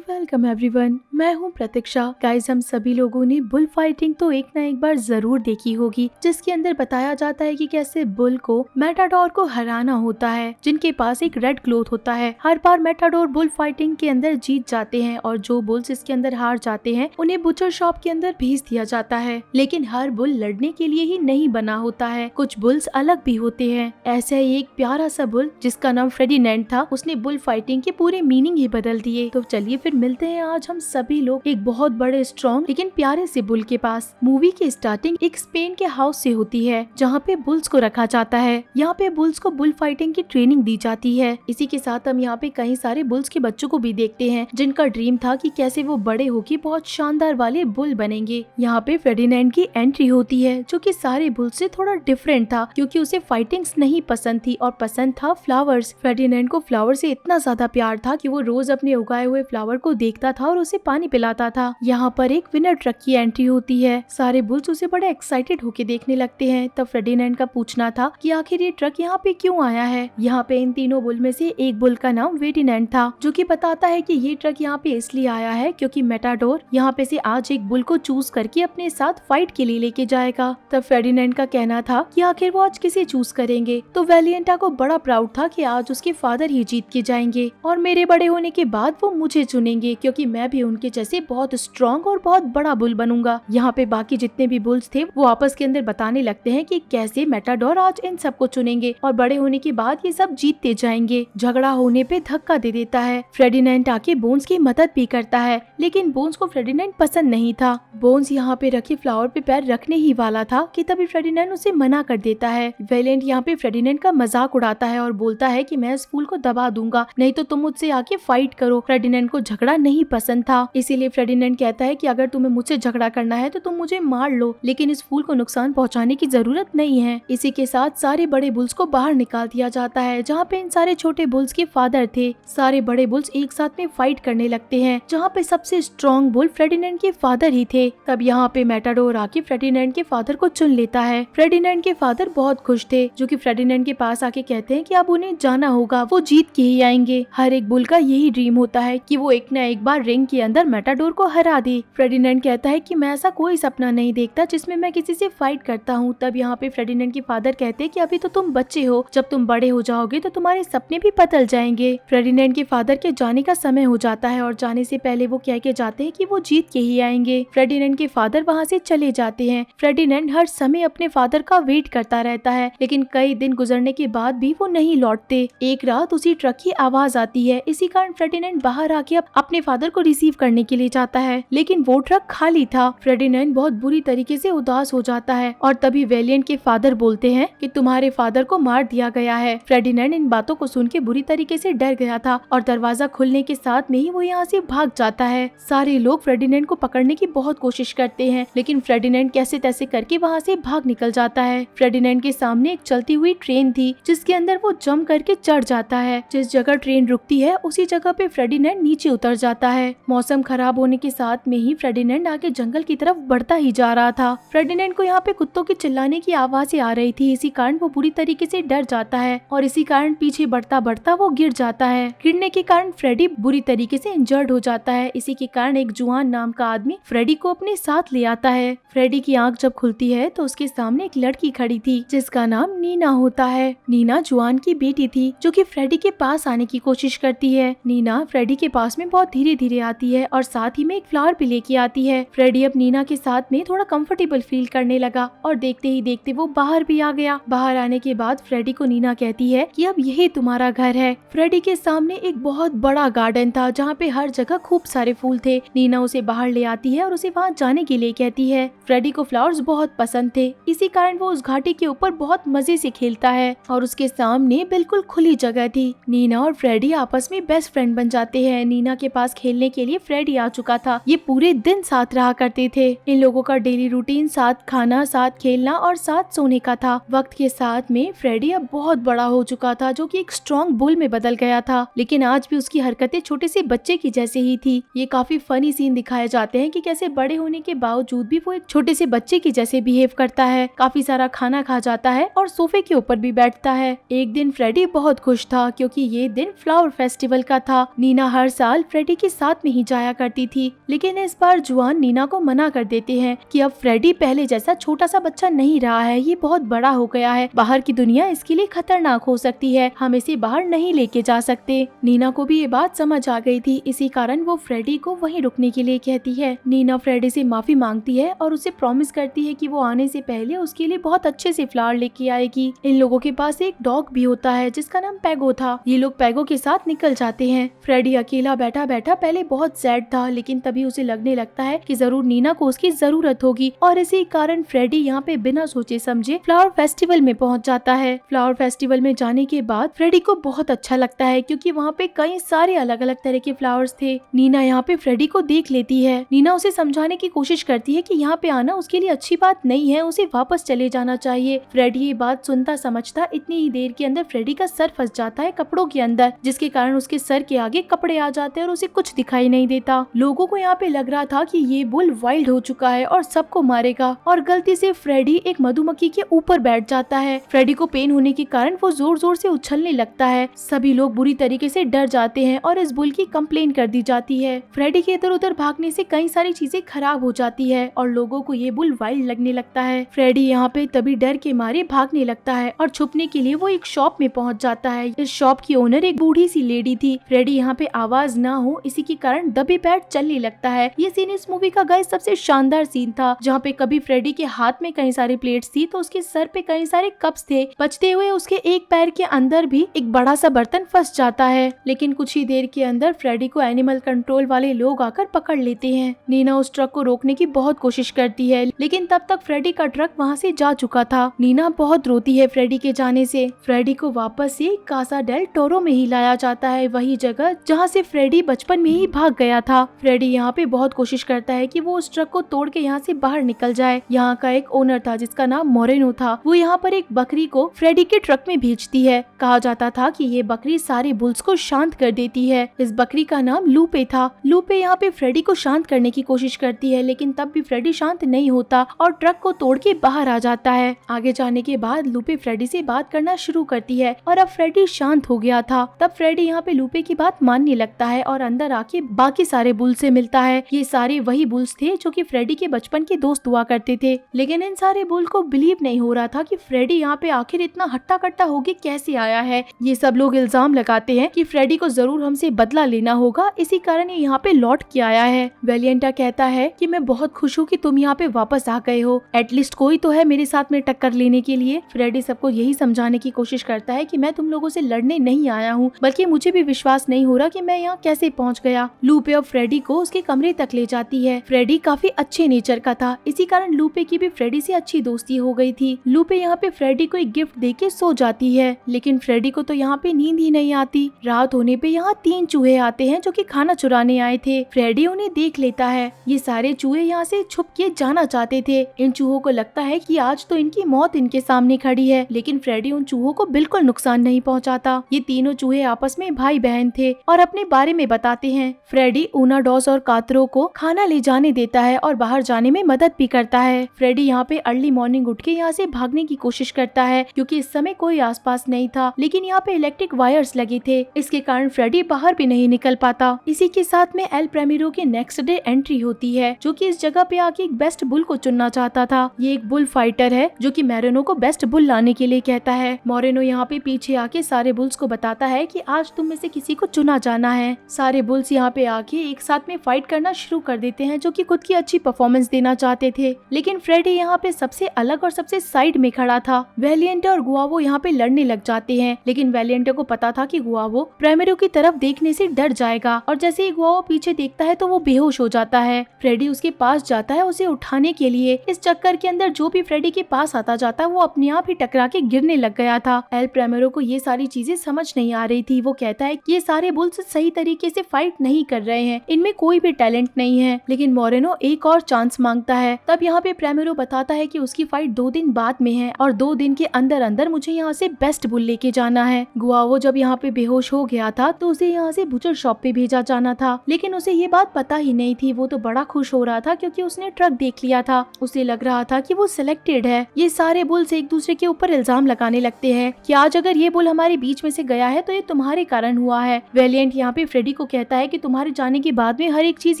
Welcome everyone, मैं हूं प्रतीक्षा। Guys, हम सभी लोगों ने बुल फाइटिंग तो एक ना एक बार जरूर देखी होगी, जिसके अंदर बताया जाता है कि कैसे बुल को मेटाडोर को हराना होता है, जिनके पास एक रेड क्लॉथ होता है। हर बार मेटाडोर बुल फाइटिंग के अंदर जीत जाते हैं और जो बुल्स इसके अंदर हार जाते हैं उन्हें बुचर शॉप के अंदर भेज दिया जाता है। लेकिन हर बुल लड़ने के लिए ही नहीं बना होता है, कुछ बुल्स अलग भी होते हैं। ऐसा ही एक प्यारा सा बुल जिसका नाम फेर्डिनेंड था, उसने बुल फाइटिंग के पूरे मीनिंग ही बदल दिए। तो चलिए फिर मिलते हैं आज हम सभी लोग एक बहुत बड़े स्ट्रॉन्ग लेकिन प्यारे से बुल के पास। मूवी की स्टार्टिंग एक स्पेन के हाउस से होती है, जहाँ पे बुल्स को रखा जाता है। यहाँ पे बुल्स को बुल फाइटिंग की ट्रेनिंग दी जाती है। इसी के साथ हम यहाँ पे कई सारे बुल्स के बच्चों को भी देखते हैं, जिनका ड्रीम था कि कैसे वो बड़े होके बहुत शानदार वाले बुल बनेंगे। यहाँ पे फेर्डिनेंड की एंट्री होती है, जो कि सारे बुल से थोड़ा डिफरेंट था, क्योंकि उसे फाइटिंग्स नहीं पसंद थी और पसंद था फ्लावर्स। फेर्डिनेंड को फ्लावर से इतना ज्यादा प्यार था कि वो रोज अपने उगाए हुए फ्लावर को देखता था और उसे पानी पिलाता था। यहाँ पर एक विनर ट्रक की एंट्री होती है। सारे बुल्स उसे बड़े एक्साइटेड होके देखने लगते हैं। तब फेर्डिनेंड का पूछना था कि आखिर ये ट्रक यहाँ पे क्यों आया है। यहाँ पे इन तीनों बुल में से एक बुल का नाम फेर्डिनेंड था, जो कि बताता है कि ये ट्रक यहाँ पे इसलिए आया है क्योंकि मेटाडोर यहाँ पे से आज एक बुल को चूज करके अपने साथ फाइट के लिए लेके जाएगा। तब फेर्डिनेंड का कहना था कि आखिर वो आज किसे चूज करेंगे। तो वेलिएंटा को बड़ा प्राउड था कि आज उसके फादर ही जीत के जाएंगे और मेरे बड़े होने के बाद वो मुझे चुनेंगे, क्योंकि मैं भी उनके जैसे बहुत स्ट्रॉन्ग और बहुत बड़ा बुल बनूंगा। यहाँ पे बाकी जितने भी बुल्स थे वो आपस के अंदर बताने लगते हैं कि कैसे मेटाडोर आज इन सबको चुनेंगे और बड़े होने के बाद ये सब जीतते जाएंगे। झगड़ा होने पे धक्का दे देता है। फेर्डिनेंड आके बोन्स की मदद भी करता है, लेकिन बोन्स को फेर्डिनेंड पसंद नहीं था। बोन्स यहाँ पे रखे फ्लावर पे पैर रखने ही वाला था कि तभी फेर्डिनेंड उसे मना कर देता है। वेलेंट यहाँ पे फेर्डिनेंड का मजाक उड़ाता है और बोलता है कि मैं इस फूल को दबा दूंगा, नहीं तो तुम मुझसे आके फाइट करो। फेर्डिनेंड को झगड़ा नहीं पसंद था, इसीलिए फेर्डिनेंड कहता है कि अगर तुम्हें मुझसे झगड़ा करना है तो तुम मुझे मार लो, लेकिन इस फूल को नुकसान पहुंचाने की जरूरत नहीं है। इसी के साथ सारे बड़े बुल्स को बाहर निकाल दिया जाता है, जहाँ पे इन सारे छोटे बुल्स के फादर थे। सारे बड़े बुल्स एक साथ में फाइट करने लगते हैं, जहाँ पे सबसे स्ट्रॉन्ग बुल फेर्डिनेंड के फादर ही थे। तब यहाँ पे मेटाडोर आके फेर्डिनेंड के फादर को चुन लेता है। फेर्डिनेंड के फादर बहुत खुश थे, जो कि फेर्डिनेंड के पास आके कहते हैं कि अब उन्हें जाना होगा, वो जीत के ही आएंगे। हर एक बुल का यही ड्रीम होता है कि वो एक न एक बार रिंग के अंदर मेटाडोर को हरा दे। फेर्डिनेंड कहता है कि मैं ऐसा कोई सपना नहीं देखता जिसमें मैं किसी से फाइट करता हूँ। तब यहाँ पे फेर्डिनेंड के फादर कहते हैं कि अभी तो तुम बच्चे हो, जब तुम बड़े हो जाओगे तो तुम्हारे सपने भी बदल जाएंगे। फेर्डिनेंड के फादर के जाने का समय हो जाता है और जाने से पहले वो कह के जाते हैं कि वो जीत के ही आएंगे। फेर्डिनेंड के फादर वहाँ से चले जाते हैं। फेर्डिनेंड हर समय अपने फादर का वेट करता रहता है, लेकिन कई दिन गुजरने के बाद भी वो नहीं लौटते। एक रात उसी ट्रक की आवाज आती है, इसी कारण फेर्डिनेंड बाहर आके अपने फादर को रिसीव करने के लिए जाता है, लेकिन वो ट्रक खाली था। फेर्डिनेंड बहुत बुरी तरीके से उदास हो जाता है और तभी वेलिएंट के फादर बोलते हैं कि तुम्हारे फादर को मार दिया गया है। फेर्डिनेंड इन बातों को सुन के बुरी तरीके से डर गया था और दरवाजा खुलने के साथ में ही वो यहाँ से भाग जाता है। सारे लोग फेर्डिनेंड को पकड़ने की बहुत कोशिश करते हैं, लेकिन फेर्डिनेंड कैसे तैसे करके वहाँ से भाग निकल जाता है। फेर्डिनेंड के सामने एक चलती हुई ट्रेन थी, जिसके अंदर वो जंप करके चढ़ जाता है। जिस जगह ट्रेन रुकती है उसी जगह पे फेर्डिनेंड नीचे उतर जाता है। मौसम खराब होने के साथ में ही फेर्डिनेंड आगे जंगल की तरफ बढ़ता ही जा रहा था। फेर्डिनेंड को यहाँ पे कुत्तों के चिल्लाने की आवाजें आ रही थी, इसी कारण वो बुरी तरीके से डर जाता है और इसी कारण पीछे बढ़ता बढ़ता वो गिर जाता है। गिरने के कारण फ्रेडी बुरी तरीके से इंजर्ड हो जाता है। इसी के कारण एक जुआन नाम का आदमी फ्रेडी को अपने साथ ले आता है। फ्रेडी की आंख जब खुलती है तो उसके सामने एक लड़की खड़ी थी, जिसका नाम नीना होता है। नीना जुआन की बेटी थी, जो कि फ्रेडी के पास आने की कोशिश करती है। नीना फ्रेडी के पास में बहुत धीरे धीरे आती है और साथ ही में एक फ्लावर भी लेके आती है। फ्रेडी अब नीना के साथ में थोड़ा कंफर्टेबल फील करने लगा और देखते ही देखते वो बाहर भी आ गया। बाहर आने के बाद फ्रेडी को नीना कहती है कि अब यही तुम्हारा घर है। फ्रेडी के सामने एक बहुत बड़ा गार्डन था, जहाँ पे हर जगह खूब सारे फूल थे। नीना उसे बाहर ले आती है और उसे वहाँ जाने के लिए कहती है। फ्रेडी को फ्लावर्स बहुत पसंद थे, इसी कारण वो उस घाटी के ऊपर बहुत मजे से खेलता है और उसके सामने बिल्कुल खुली जगह थी। नीना और फ्रेडी आपस में बेस्ट फ्रेंड बन जाते हैं। नीना के पास खेलने के लिए फ्रेडी आ चुका था। ये पूरे दिन साथ रहा करते थे। इन लोगों का डेली रूटीन साथ खाना, साथ खेलना और साथ सोने का था। वक्त के साथ में फ्रेडी अब बहुत बड़ा हो चुका था, जो कि एक स्ट्रॉन्ग बुल में बदल गया था, लेकिन आज भी उसकी हरकतें छोटे से बच्चे की जैसे ही थी। ये काफी फनी सीन दिखाए जाते हैं कि कैसे बड़े होने के बावजूद भी वो एक छोटे से बच्चे की जैसे बिहेव करता है। काफी सारा खाना खा जाता है और सोफे के ऊपर भी बैठता है। एक दिन फ्रेडी बहुत खुश था, क्योंकि ये दिन फ्लावर फेस्टिवल का था। नीना हर साल फ्रेडी के साथ में ही जाया करती थी। लेकिन इस बार जुआन नीना को मना कर देते हैं कि अब फ्रेडी पहले जैसा छोटा सा बच्चा नहीं रहा है, ये बहुत बड़ा हो गया है, बाहर की दुनिया इसके लिए खतरनाक हो सकती है, हम इसे बाहर नहीं लेके जा सकते। नीना को भी ये बात समझ आ गई थी, इसी कारण वो फ्रेडी को वहीं रुकने के लिए कहती है। नीना फ्रेडी से माफी मांगती है और उसे प्रॉमिस करती है कि वो आने से पहले उसके लिए बहुत अच्छे से फ्लावर लेके आएगी। इन लोगों के पास एक डॉग भी होता है जिसका नाम पैगो था। ये लोग पैगो के साथ निकल जाते हैं। फ्रेडी अकेला बैठा बैठा पहले बहुत सैड था, लेकिन तभी उसे लगने लगता है कि जरूर नीना को उसकी जरूरत होगी और इसी कारण फ्रेडी यहाँ पे बिना सोचे समझे फ्लावर फेस्टिवल में पहुँच जाता है। फ्लावर फेस्टिवल में जाने के बाद फ्रेडी को बहुत अच्छा लगता है क्योंकि वहाँ पे कई सारे अलग अलग तरह के फ्लावर्स थे। नीना यहाँ पे फ्रेडी को देख लेती है। नीना उसे समझाने की कोशिश करती है कि यहाँ पे आना उसके लिए अच्छी बात नहीं है, उसे वापस चले जाना चाहिए। फ्रेडी ये बात सुनता समझता इतनी ही देर के अंदर फ्रेडी का सर फंस जाता है कपड़ों के अंदर, जिसके कारण उसके सर के आगे कपड़े आ जाते हैं और उसे कुछ दिखाई नहीं देता। लोगों को यहाँ पे लग रहा था कि ये बुल वाइल्ड हो चुका है और सबको मारेगा और गलती से फ्रेडी एक मधुमक्खी के ऊपर बैठ जाता है। फ्रेडी को पेन होने के कारण वो जोर जोर से उछलने लगता है। सभी लोग बुरी तरीके से डर जाते हैं और इस बुल की कंप्लेन कर दी जाती है। फ्रेडी के इधर उधर भागने से कई सारी चीजें खराब हो जाती है और लोगों को ये बुल वाइल्ड लगने लगता है। फ्रेडी यहाँ पे तभी डर के मारे भागने लगता है और छुपने के लिए वो एक शॉप में पहुँच जाता है। इस शॉप की ओनर एक बूढ़ी सी लेडी थी। फ्रेडी यहाँ पे आवाज ना हो इसी के कारण दबे पैर चलने लगता है। ये सीन इस मूवी का गाइस सबसे शानदार सीन था, जहाँ पे कभी फ्रेडी के हाथ में कई सारी प्लेट्स थी तो उसके सर पे कई सारे कप्स थे। बचते हुए उसके एक पैर के अंदर भी एक बड़ा सा बर्तन फंस जाता है। लेकिन कुछ ही देर के अंदर फ्रेडी को एनिमल कंट्रोल वाले लोग आकर पकड़ लेते हैं। नीना उस ट्रक को रोकने की बहुत कोशिश करती है, लेकिन तब तक फ्रेडी का ट्रक वहाँ से जा चुका था। नीना बहुत रोती है फ्रेडी के जाने से। फ्रेडी को वापस से कासा डेल टोरो में ही लाया जाता है, वही जगह जहाँ से फ्रेडी बचपन में ही भाग गया था। फ्रेडी यहाँ पे बहुत कोशिश करता है कि वो उस ट्रक को तोड़ के यहाँ से बाहर निकल जाए। यहाँ का एक ओनर था जिसका नाम मोरेनो था। वो यहाँ पर एक बकरी को फ्रेडी के ट्रक में भेजती है। कहा जाता था कि ये बकरी सारे बुल्स को शांत कर देती है। इस बकरी का नाम लूपे था। लूपे यहाँ पे फ्रेडी को शांत करने की कोशिश करती है, लेकिन तब भी फ्रेडी शांत नहीं होता और ट्रक को तोड़ के बाहर आ जाता है। आगे जाने के बाद लूपे फ्रेडी से बात करना शुरू करती है और अब फ्रेडी शांत हो गया था। तब फ्रेडी यहाँ पे लूपे की बात मानने लगता है और अंदर आके बाकी सारे बुल से मिलता है। ये सारे वही बुल्स थे जो कि फ्रेडी के बचपन के दोस्त हुआ करते थे। लेकिन इन सारे बुल को बिलीव नहीं हो रहा था कि फ्रेडी यहाँ पे आखिर इतना हट्टा कट्टा होके कैसे आया है। ये सब लोग इल्जाम लगाते हैं कि फ्रेडी को जरूर हमसे बदला लेना होगा, इसी कारण ये यहाँ पे लौट के आया है। वेलिएंटा कहता है कि मैं बहुत खुश हूँ कि तुम यहाँ पे वापस आ गए हो, एटलीस्ट कोई तो है मेरे साथ में टक्कर लेने के लिए। फ्रेडी सबको यही समझाने की कोशिश करता है कि मैं तुम लोगों से लड़ने नहीं आया हूँ, बल्कि मुझे भी विश्वास नहीं हो रहा कि मैं यहाँ कैसे पहुँच गया। लूपे अब फ्रेडी को उसके कमरे तक ले जाती है। फ्रेडी काफी अच्छे नेचर का था, इसी कारण लूपे की भी फ्रेडी से अच्छी दोस्ती हो गई थी। लूपे यहाँ पे फ्रेडी को एक गिफ्ट देके सो जाती है, लेकिन फ्रेडी को तो यहाँ पे नींद ही नहीं आती। रात होने पे यहाँ 3 चूहे आते हैं जो कि खाना चुराने आए थे। फ्रेडी उन्हें देख लेता है। ये सारे चूहे यहाँ से छुप के जाना चाहते थे। इन चूहों को लगता है कि आज तो इनकी मौत इनके सामने खड़ी है, लेकिन फ्रेडी उन चूहों को बिल्कुल नुकसान नहीं पहुँचाता। ये तीनों चूहे आपस में भाई बहन थे और अपने बारे में बताते हैं। फ्रेडी ऊनाडॉस और कातरो को खाना ले जाने देता है और बाहर जाने में मदद भी करता है। फ्रेडी यहाँ पे अर्ली मॉर्निंग उठ के यहाँ से भागने की कोशिश करता है क्योंकि इस समय कोई आसपास नहीं था, लेकिन यहाँ पे इलेक्ट्रिक वायर्स लगे थे, इसके कारण फ्रेडी बाहर भी नहीं निकल पाता। इसी के साथ में एल प्रेमिरो की नेक्स्ट डे एंट्री होती है, जो कि इस जगह पे आके एक बेस्ट बुल को चुनना चाहता था। ये एक बुल फाइटर है जो कि मोरेनो को बेस्ट बुल लाने के लिए कहता है। मोरेनो यहाँ पे पीछे आके सारे बुल्स को बताता है कि आज तुम में से किसी को चुना जाना है। सारे बुल्स यहाँ पे आके एक साथ में फाइट करना शुरू कर देते हैं, जो कि खुद की अच्छी परफॉर्मेंस देना चाहते थे, लेकिन फ्रेडी यहाँ पे सबसे अलग और सबसे साइड में खड़ा था। वेलिएंटा और गुआवो यहाँ पे लड़ने लग जाते हैं, लेकिन वेलिएंटा को पता था कि गुआवो प्रेमिरो की तरफ देखने से डर जाएगा और जैसे ही गुआवो पीछे देखता है तो वो बेहोश हो जाता है। फ्रेडी उसके पास जाता है उसे उठाने के लिए। इस चक्कर के अंदर जो भी फ्रेडी के पास आता जाता वो अपने आप ही टकरा के गिरने लग गया था। एल प्रेमिरो को ये सारी चीजें समझ नहीं आ रही थी। वो कहता है कि ये सारे बुल्स सही तरीके से फाइट नहीं कर रहे हैं, इनमें कोई भी टैलेंट नहीं है, लेकिन मोरेनो एक और चांस मांगता है। तब यहाँ पे प्रेमिरो बताता है कि उसकी फाइट 2 दिन बाद में है और 2 दिन के अंदर अंदर मुझे यहाँ से बेस्ट बुल लेके जाना है। गुआवो जब यहाँ पे बेहोश हो गया था तो उसे यहाँ से बुचर शॉप पे भेजा जाना था, लेकिन उसे ये बात पता ही नहीं थी। वो तो बड़ा खुश हो रहा था क्योंकि उसने ट्रक देख लिया था। उसे लग रहा था कि वो सिलेक्टेड है। ये सारे बुल्स एक दूसरे के ऊपर इल्जाम लगाने लगते हैं कि आज अगर ये बुल हमारे बीच में से गया है तो ये तुम्हारे कारण हुआ है। वेलिएंट यहाँ पे फ्रेडी फ्रेडी को कहता है कि तुम्हारे जाने के बाद में हर एक चीज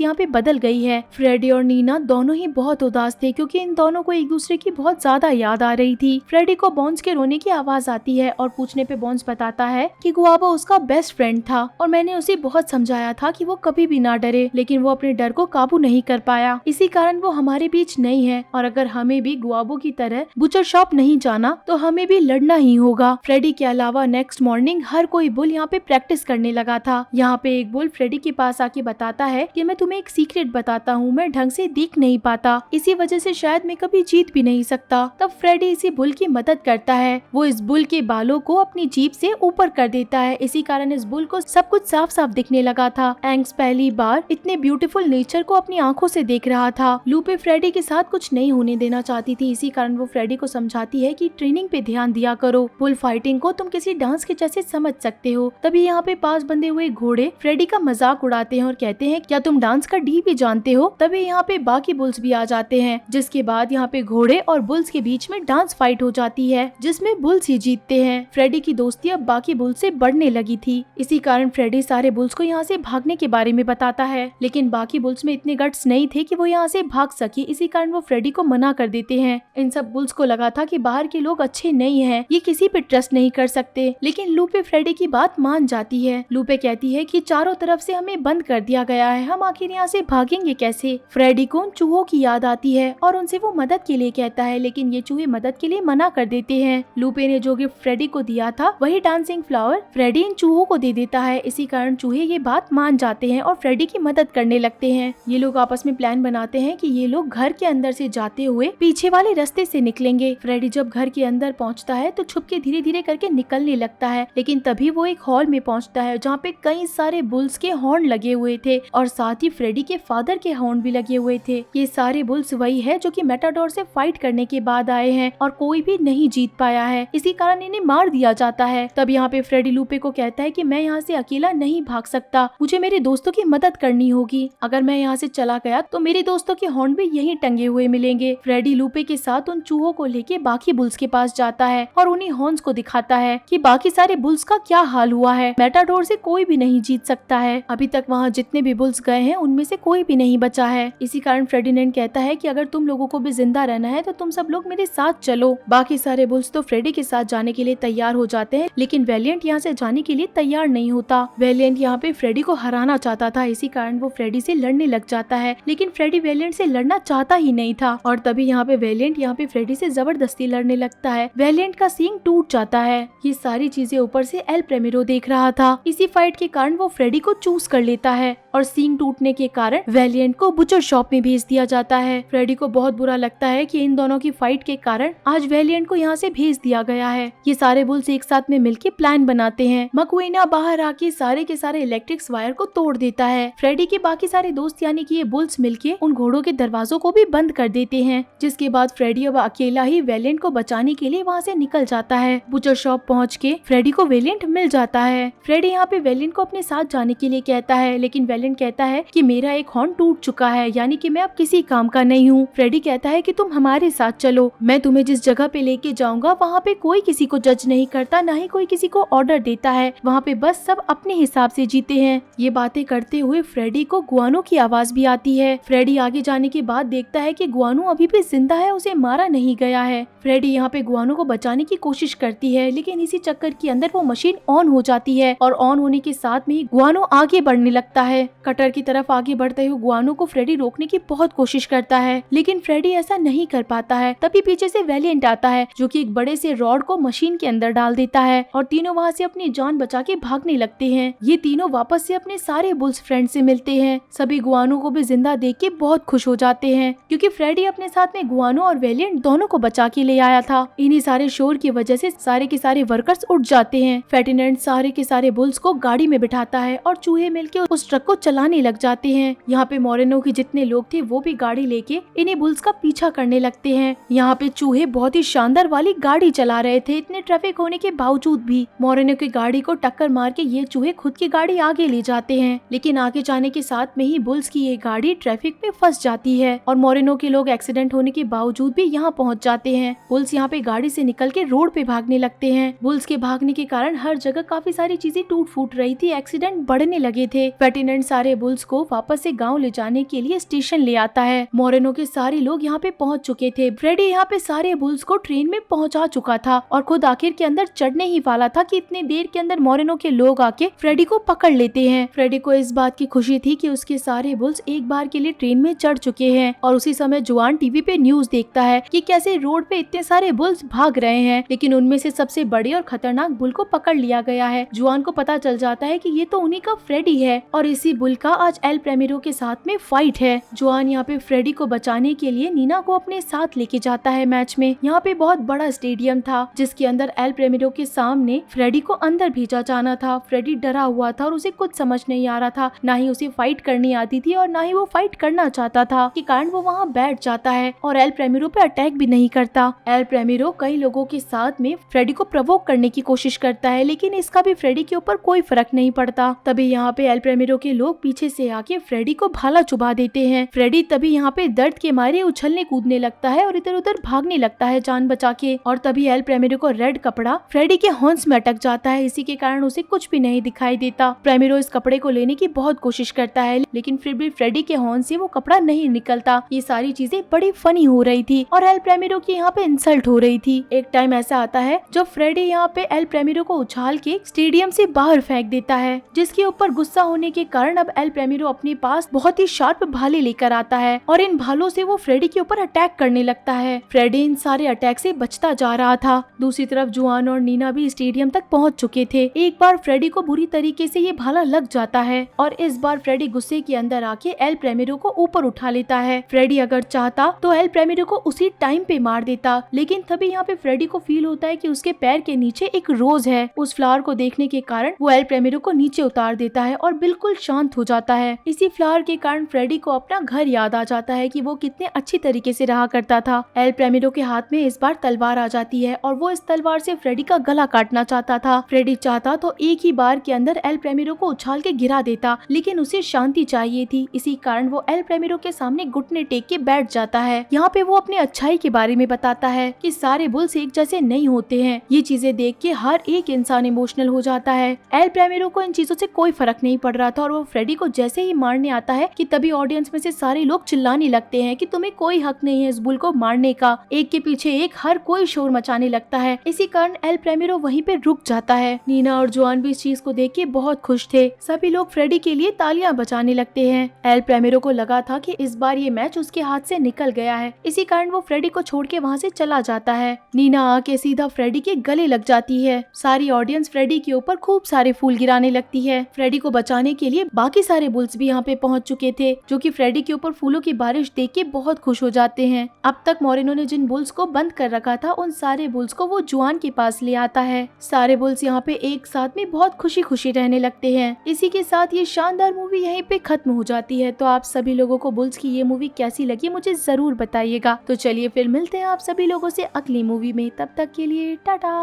यहाँ पे बदल गई है। फ्रेडी और नीना दोनों ही बहुत उदास थे क्योंकि इन दोनों को एक दूसरे की बहुत ज्यादा याद आ रही थी। फ्रेडी को बॉन्स के रोने की आवाज आती है और पूछने पे बॉन्स बताता है कि गुआबो उसका बेस्ट फ्रेंड था और मैंने उसे बहुत समझाया था कि वो कभी भी ना डरे, लेकिन वो अपने डर को काबू नहीं कर पाया। इसी कारण वो हमारे बीच नहीं है और अगर हमें भी गुआबो की तरह बुचर शॉप नहीं जाना तो हमें भी लड़ना ही होगा। फ्रेडी के अलावा नेक्स्ट मॉर्निंग हर कोई बुल यहाँ पे प्रैक्टिस करने लगा था। यहाँ पे एक बुल फ्रेडी के पास आके बताता है कि मैं तुम्हें एक सीक्रेट बताता हूँ, मैं ढंग से दिख नहीं पाता, इसी वजह से शायद मैं कभी जीत भी नहीं सकता। तब फ्रेडी इसी बुल की मदद करता है। वो इस बुल के बालों को अपनी जीभ से ऊपर कर देता है, इसी कारण इस बुल को सब कुछ साफ साफ दिखने लगा था। एंग्स पहली बार इतने ब्यूटीफुल नेचर को अपनी आंखों से देख रहा था। लूपे फ्रेडी के साथ कुछ नहीं होने देना चाहती थी, इसी कारण वो फ्रेडी को समझाती है कि ट्रेनिंग पे ध्यान दिया करो, बुल फाइटिंग को तुम किसी डांस के जैसे समझ सकते हो। तभी यहाँ पे पास बंधे हुए घोड़े फ्रेडी का मजाक उड़ाते हैं और कहते हैं क्या तुम डांस का डी भी जानते हो। तभी यहाँ पे बाकी बुल्स भी आ जाते हैं, जिसके बाद यहाँ पे घोड़े और बुल्स के बीच में डांस फाइट हो जाती है जिसमें बुल्स ही जीतते हैं। फ्रेडी की दोस्ती अब बाकी बुल्स से बढ़ने लगी थी, इसी कारण फ्रेडी सारे बुल्स को यहाँ से भागने के बारे में बताता है, लेकिन बाकी बुल्स में इतने गट्स नहीं थे कि वो यहाँ से भाग सके, इसी कारण वो फ्रेडी को मना कर देते हैं। इन सब बुल्स को लगा था कि बाहर के लोग अच्छे नहीं हैं, ये किसी पे ट्रस्ट नहीं कर सकते, लेकिन लूपे फ्रेडी की बात मान जाती है। लूपे कहती है कि चारों तरफ से हमें बंद कर दिया गया है, हम आखिर यहाँ से भागेंगे कैसे। फ्रेडी को उन चूहों की याद आती है और उनसे वो मदद के लिए कहता है, लेकिन ये चूहे मदद के लिए मना कर देते हैं। लूपे ने जो गिफ्ट फ्रेडी को दिया था वही डांसिंग फ्लावर फ्रेडी इन चूहों को दे देता है, इसी कारण चूहे ये बात मान जाते हैं और फ्रेडी की मदद करने लगते हैं। ये लोग आपस में प्लान बनाते हैं कि ये लोग घर के अंदर से जाते हुए पीछे वाले रास्ते से निकलेंगे। फ्रेडी जब घर के अंदर पहुंचता है तो छुप के धीरे धीरे करके निकलने लगता है, लेकिन तभी वो एक हॉल में पहुंचता है जहाँ पे कई सारे बुल्स के हॉर्न लगे हुए थे और साथ ही फ्रेडी के फादर के हॉर्न भी लगे हुए थे। ये सारे बुल्स वही है जो कि मेटाडोर से फाइट करने के बाद आए हैं और कोई भी नहीं जीत पाया है, इसी कारण इन्हें मार दिया जाता है। तब यहाँ पे फ्रेडी लूपे को कहता है कि मैं यहाँ से अकेला नहीं भाग सकता, मुझे मेरे दोस्तों की मदद करनी होगी, अगर मैं यहाँ से चला गया तो मेरे दोस्तों के हॉर्न भी यहीं टंगे हुए मिलेंगे। फ्रेडी लूपे के साथ उन चूहों को लेके बाकी बुल्स के पास जाता है और उन्हीं हॉर्न्स को दिखाता है कि बाकी सारे बुल्स का क्या हाल हुआ है, मेटाडोर से कोई भी नहीं जीत सकता है, अभी तक वहाँ जितने भी बुल्स गए हैं उनमें से कोई भी नहीं बचा है। इसी कारण फ्रेडिनेंड कहता है कि अगर तुम लोगों को भी जिंदा रहना है तो तुम सब लोग मेरे साथ चलो। बाकी सारे बुल्स तो फ्रेडी के साथ जाने के लिए तैयार हो जाते हैं, लेकिन वेलिएंट यहाँ से जाने के लिए तैयार नहीं होता। वेलिएंट यहाँ पे फ्रेडी को हराना चाहता था, इसी कारण वो फ्रेडी से लड़ने लग जाता है, लेकिन फ्रेडी वेलिएंट से लड़ना चाहता ही नहीं था और तभी यहाँ पे वेलिएंट यहाँ पे फ्रेडी से जबरदस्ती लड़ने लगता है। वेलिएंट का सींग टूट जाता है। ये सारी चीजें ऊपर से एल प्रेमिरो देख रहा था। इसी फाइट के कारण वो फ्रेडी को चूज कर लेता है और सींग टूटने के कारण वेलिएंट को बुचर शॉप में भेज दिया जाता है। फ्रेडी को बहुत बुरा लगता है कि इन दोनों की फाइट के कारण आज वेलिएंट को यहाँ से भेज दिया गया है। ये सारे बुल्स एक साथ में मिलके प्लान बनाते हैं। मकवेना बाहर आके सारे के सारे इलेक्ट्रिक्स वायर को तोड़ देता है। फ्रेडी के बाकी सारे दोस्त यानी कि ये बुल्स मिलके उन घोड़ों के दरवाजों को भी बंद कर देते हैं, जिसके बाद फ्रेडी अब अकेला ही वेलिएंट को बचाने के लिए वहाँ से निकल जाता है। बुचर शॉप पहुँच के फ्रेडी को वेलिएंट मिल जाता है। फ्रेडी यहाँ पे वेलिएंट को अपने साथ जाने के लिए कहता है, लेकिन वेलिएंट कहता है कि मेरा एक हॉर्न टूट चुका है, यानी कि मैं अब किसी काम का नहीं हूँ। फ्रेडी कहता है कि तुम हमारे साथ चलो, मैं तुम्हें जिस जगह पे लेके जाऊंगा वहाँ पे कोई किसी को जज नहीं करता, ना ही कोई किसी को ऑर्डर देता है, वहाँ पे बस सब अपने हिसाब से जीते हैं। ये बातें करते हुए फ्रेडी को गुआनो की आवाज भी आती है। फ्रेडी आगे जाने के बाद देखता है कि गुआनो अभी भी जिंदा है, उसे मारा नहीं गया है। फ्रेडी यहाँ पे गुआनो को बचाने की कोशिश करती है, लेकिन इसी चक्कर के अंदर वो मशीन ऑन हो जाती है और ऑन होने के साथ में ही गुआनो आगे बढ़ने लगता है। कटर की तरफ आगे बढ़ते हुए गुआनो को फ्रेडी रोकने की बहुत कोशिश करता है, लेकिन फ्रेडी ऐसा नहीं कर पाता है। तभी पीछे से वेलिएंट आता है जो कि एक बड़े से रॉड को मशीन के अंदर डाल देता है और तीनों वहाँ से अपनी जान बचा के भागने लगते हैं। ये तीनों वापस से अपने सारे बुल्स फ्रेंड से मिलते हैं। सभी गुआनो को भी जिंदा देख के बहुत खुश हो जाते हैं, क्योंकि फ्रेडी अपने साथ में गुआनो और वेलिएंट दोनों को बचा के ले आया था। इन्हीं सारे शोर की वजह से सारे के सारे वर्कर्स उठ जाते हैं। फेर्डिनेंड सारे के सारे बुल्स को गाड़ी में बिठाता है और चूहे मिलके उस ट्रक को चलाने लग जाते हैं। यहाँ पे मोरेनो के जितने लोग थे वो भी गाड़ी लेके इन्हीं बुल्स का पीछा करने लगते हैं। यहाँ पे चूहे बहुत ही शानदार वाली गाड़ी चला रहे थे, इतने ट्रैफिक होने के बावजूद भी। मोरेनो की गाड़ी को टक्कर मार के ये चूहे खुद की गाड़ी आगे ले जाते हैं, लेकिन आगे जाने के साथ में ही बुल्स की ये गाड़ी ट्रैफिक में फंस जाती है और मोरेनो के लोग एक्सीडेंट होने के बावजूद भी यहाँ पहुँच जाते हैं। बुल्स यहाँ पे गाड़ी से निकल के रोड पे भागने लगते हैं। बुल्स के भागने के कारण हर जगह काफी सारी चीजें टूट फूट रही थी, एक्सीडेंट दिन बढ़ने लगे थे। फेर्डिनेंड सारे बुल्स को वापस से गाँव ले जाने के लिए स्टेशन ले आता है। मोरेनो के सारे लोग यहाँ पे पहुँच चुके थे। फ्रेडी यहाँ पे सारे बुल्स को ट्रेन में पहुँचा चुका था और खुद आखिर के अंदर चढ़ने ही वाला था कि इतनी देर के अंदर मोरेनो के लोग आके फ्रेडी को पकड़ लेते हैं। फ्रेडी को इस बात की खुशी थी कि उसके सारे बुल्स एक बार के लिए ट्रेन में चढ़ चुके हैं और उसी समय जुआन टीवी पे न्यूज देखता है कि कैसे रोड पे इतने सारे बुल्स भाग रहे हैं, लेकिन उनमें से सबसे बड़े और खतरनाक बुल को पकड़ लिया गया है। जुआन को पता चल जाता है कि ये तो उन्हीं का फ्रेडी है और इसी बुल का आज एल प्रेमिरो के साथ में फाइट है। जुआन यहाँ पे फ्रेडी को बचाने के लिए नीना को अपने साथ लेके जाता है मैच में। यहाँ पे बहुत बड़ा स्टेडियम था जिसके अंदर एल प्रेमिरो के सामने फ्रेडी को अंदर भेजा जाना था। फ्रेडी डरा हुआ था और उसे कुछ समझ नहीं आ रहा था, ना ही उसे फाइट करनी आती थी और ना ही वो फाइट करना चाहता था, के कारण वो वहाँ बैठ जाता है और एल प्रेमिरो पे अटैक भी नहीं करता। एल प्रेमिरो कई लोगों के साथ में फ्रेडी को प्रवोक करने की कोशिश करता है, लेकिन इसका भी फ्रेडी के ऊपर कोई फर्क नहीं पड़ता। तभी यहाँ पे एल प्रेमिरो के लोग पीछे से आके फ्रेडी को भाला चुभा देते हैं। फ्रेडी तभी यहाँ पे दर्द के मारे उछलने कूदने लगता है और इधर उधर भागने लगता है जान बचा के। और तभी एल प्रेमिरो को रेड कपड़ा फ्रेडी के हॉर्न्स में अटक जाता है, इसी के कारण उसे कुछ भी नहीं दिखाई देता। प्रेमिरो इस कपड़े को लेने की बहुत कोशिश करता है, लेकिन फिर भी फ्रेडी के हॉर्न से वो कपड़ा नहीं निकलता। ये सारी चीजें बड़ी फनी हो रही थी और एल प्रेमिरो की यहाँ पे इंसल्ट हो रही थी। एक टाइम ऐसा आता है जब फ्रेडी यहाँ पे एल प्रेमिरो को उछाल के स्टेडियम से बाहर फेंक देता है, जिसके ऊपर गुस्सा होने के कारण अब एल प्रेमिरो अपने पास बहुत ही शार्प भाले लेकर आता है और इन भालों से वो फ्रेडी के ऊपर अटैक करने लगता है। फ्रेडी इन सारे अटैक से बचता जा रहा था। दूसरी तरफ जुआन और नीना भी स्टेडियम तक पहुँच चुके थे। एक बार फ्रेडी को बुरी तरीके से ये भाला लग जाता है और इस बार फ्रेडी गुस्से के अंदर आके एल प्रेमिरो को ऊपर उठा लेता है। फ्रेडी अगर चाहता तो एल प्रेमिरो को उसी टाइम पे मार देता, लेकिन तभी यहाँ पे फ्रेडी को फील होता है कि उसके पैर के नीचे एक रोज है। उस फ्लावर को देखने के कारण वो एल प्रेमिरो को नीचे उतार देता है और बिल्कुल शांत हो जाता है। इसी फ्लावर के कारण फ्रेडी को अपना घर याद आ जाता है कि वो कितने अच्छी तरीके से रहा करता था। एल प्रेमिरो के हाथ में इस बार तलवार आ जाती है और वो इस तलवार से फ्रेडी का गला काटना चाहता था। फ्रेडी चाहता तो एक ही बार के अंदर एल प्रेमिरो को उछाल के गिरा देता, लेकिन उसे शांति चाहिए थी, इसी कारण वो एल प्रेमिरो के सामने घुटने टेक के बैठ जाता है। यहाँ पे वो अपनी अच्छाई के बारे में बताता है कि सारे बुल्स एक जैसे नहीं होते हैं। ये चीजें देख के हर एक इंसान इमोशनल हो जाता है। एल प्रेमिरो को इन चीजों से कोई फर्क नहीं पड़ रहा था और वो फ्रेडी को जैसे ही मारने आता है कि तभी ऑडियंस में से सारे लोग चिल्लाने लगते हैं कि तुम्हें कोई हक नहीं है इस बुल को मारने का। एक के पीछे एक हर कोई शोर मचाने लगता है, इसी कारण एल प्रेमिरो वहीं पे रुक जाता है। नीना और जुआन भी इस चीज को देख के बहुत खुश थे। सभी लोग फ्रेडी के लिए तालियां बजाने लगते हैं। एल प्रेमिरो को लगा था कि इस बार ये मैच उसके हाथ से निकल गया है, इसी कारण वो फ्रेडी को छोड़ के वहाँ से चला जाता है। नीना आके सीधा फ्रेडी के गले लग जाती है। सारी ऑडियंस फ्रेडी के ऊपर खूब सारे फूल गिराने लगती है। फ्रेडी को बचाने के लिए बाकी सारे बुल्स भी यहाँ पे पहुँच चुके थे, जो कि फ्रेडी के ऊपर फूलों की बारिश देख के बहुत खुश हो जाते हैं। अब तक मोरेनो ने जिन बुल्स को बंद कर रखा था उन सारे बुल्स को वो जुआन के पास ले आता है। सारे बुल्स यहाँ पे एक साथ में बहुत खुशी खुशी रहने लगते हैं। इसी के साथ ये शानदार मूवी यहीं पे खत्म हो जाती है। तो आप सभी लोगों को बुल्स की ये मूवी कैसी लगी मुझे जरूर बताइएगा। तो चलिए फिर मिलते हैं आप सभी लोगों से अगली मूवी में, तब तक के लिए टाटा।